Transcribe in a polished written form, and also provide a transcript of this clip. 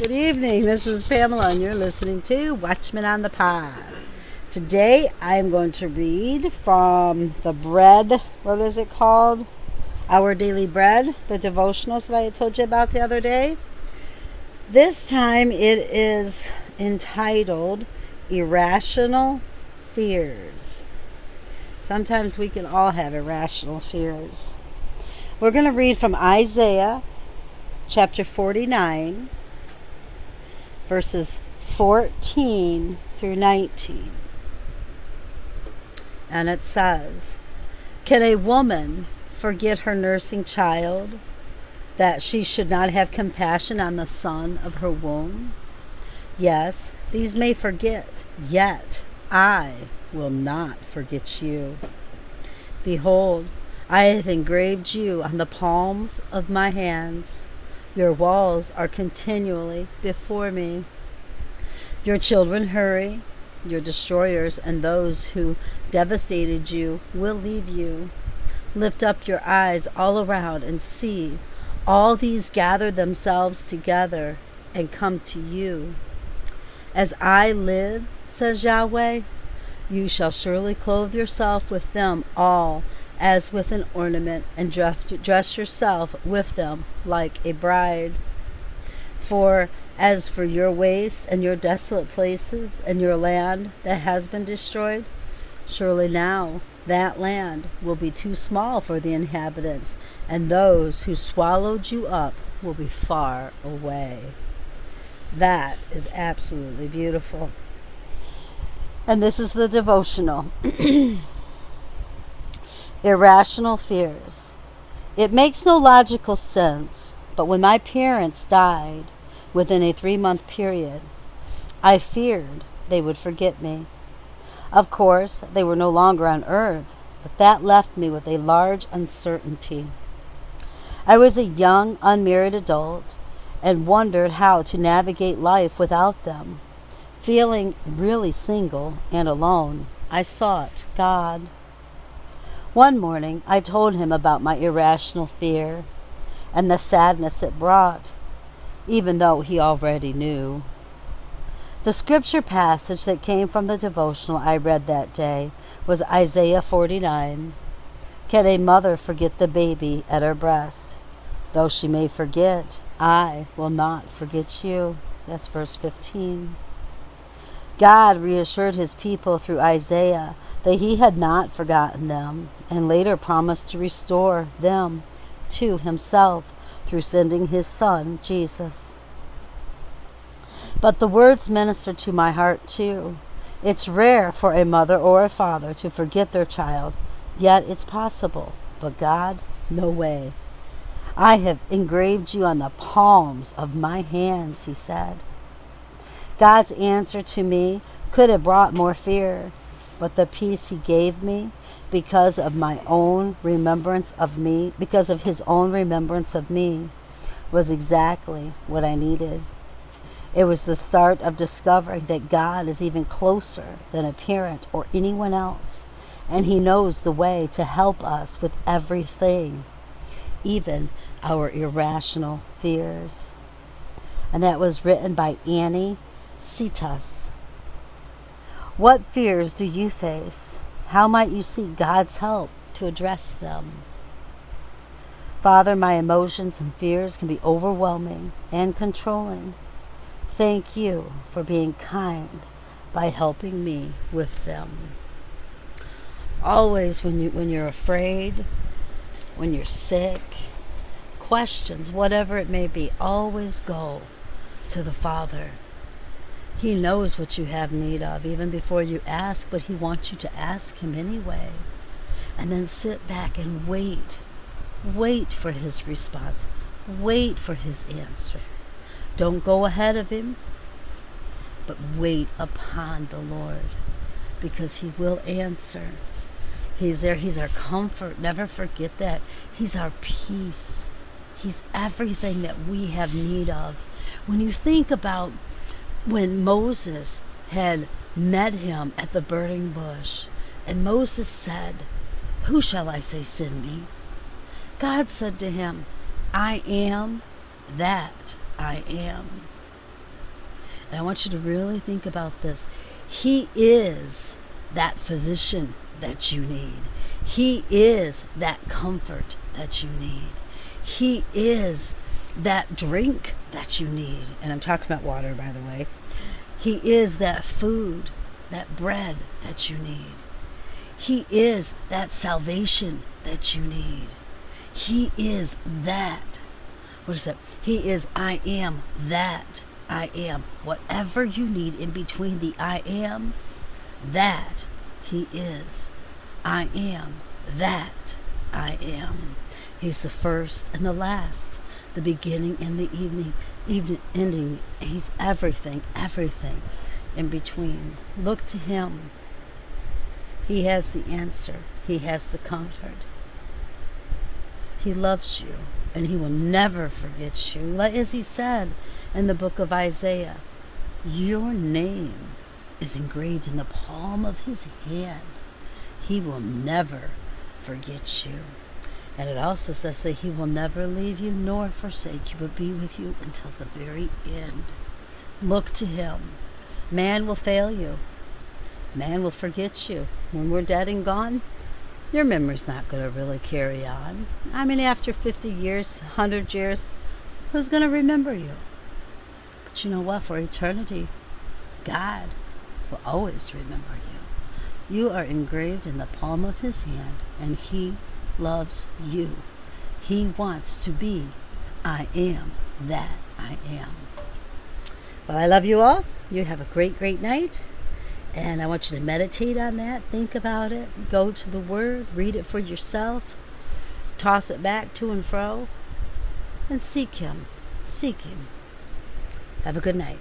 Good evening. This is Pamela, and you're listening to Watchmen on the Pod. Today, I am going to read from the bread. What is it called? Our Daily Bread, the devotionals that I told you about the other day. This time, it is entitled Irrational Fears. Sometimes we can all have irrational fears. We're going to read from Isaiah chapter 49, verses 14 through 19. And it says, "Can a woman forget her nursing child, that she should not have compassion on the son of her womb? Yes, these may forget, yet I will not forget you. Behold, I have engraved you on the palms of my hands. Your walls are continually before me. Your children hurry, your destroyers and those who devastated you will leave you. Lift up your eyes all around and see. All these gather themselves together and come to you. As I live, says Yahweh, you shall surely clothe yourself with them all as with an ornament, and dress yourself with them like a bride. For as for your waste and your desolate places and your land that has been destroyed, surely now that land will be too small for the inhabitants, and those who swallowed you up will be far away." That is absolutely beautiful. And this is the devotional. Irrational Fears. It makes no logical sense, but when my parents died within a 3-month period, I feared they would forget me. Of course, they were no longer on earth, but that left me with a large uncertainty. I was a young, unmarried adult and wondered how to navigate life without them. Feeling really single and alone, I sought God. One morning, I told him about my irrational fear and the sadness it brought, even though he already knew. The scripture passage that came from the devotional I read that day was Isaiah 49. Can a mother forget the baby at her breast? Though she may forget, I will not forget you. That's verse 15. God reassured his people through Isaiah that he had not forgotten them, and later promised to restore them to himself through sending his son, Jesus. But the words ministered to my heart too. It's rare for a mother or a father to forget their child, yet it's possible. But God, no way. I have engraved you on the palms of my hands, he said. God's answer to me could have brought more fear, but the peace he gave me because of my own remembrance of me, because of his own remembrance of me, was exactly what I needed. It was the start of discovering that God is even closer than a parent or anyone else, and he knows the way to help us with everything, even our irrational fears. And that was written by Annie Cetas. What fears do you face? How might you seek God's help to address them? Father, my emotions and fears can be overwhelming and controlling. Thank you for being kind by helping me with them. Always when you're afraid, when you're sick, questions, whatever it may be, always go to the Father. He knows what you have need of even before you ask, but he wants you to ask him anyway. And then sit back and wait. Wait for his response. Wait for his answer. Don't go ahead of him, but wait upon the Lord, because he will answer. He's there. He's our comfort. Never forget that. He's our peace. He's everything that we have need of. When you think about when Moses had met him at the burning bush, and Moses said, "Who shall I say send me?" God said to him, "I am that I am." And I want you to really think about this. He is that physician that you need. He is that comfort that you need. He is that drink that you need. And I'm talking about water, by the way. He is that food, that bread that you need. He is that salvation that you need. He is that. What is it? He is I am that I am. Whatever you need in between the I am, that He is. I am that I am. He's the first and the last, the beginning and the ending. He's everything in between. Look to Him. He has the answer. He has the comfort. He loves you, and He will never forget you. As He said in the book of Isaiah, your name is engraved in the palm of His hand. He will never forget you. And it also says that He will never leave you nor forsake you, but be with you until the very end. Look to Him. Man will fail you. Man will forget you. When we're dead and gone, your memory's not going to really carry on. I mean, after 50 years, 100 years, who's going to remember you? But you know what? For eternity, God will always remember you. You are engraved in the palm of His hand, and He loves you. He wants to be I am that I am. Well, I love you all. You have a great, great night. And I want you to meditate on that. Think about it. Go to the Word. Read it for yourself. Toss it back to and fro. And seek Him. Seek Him. Have a good night.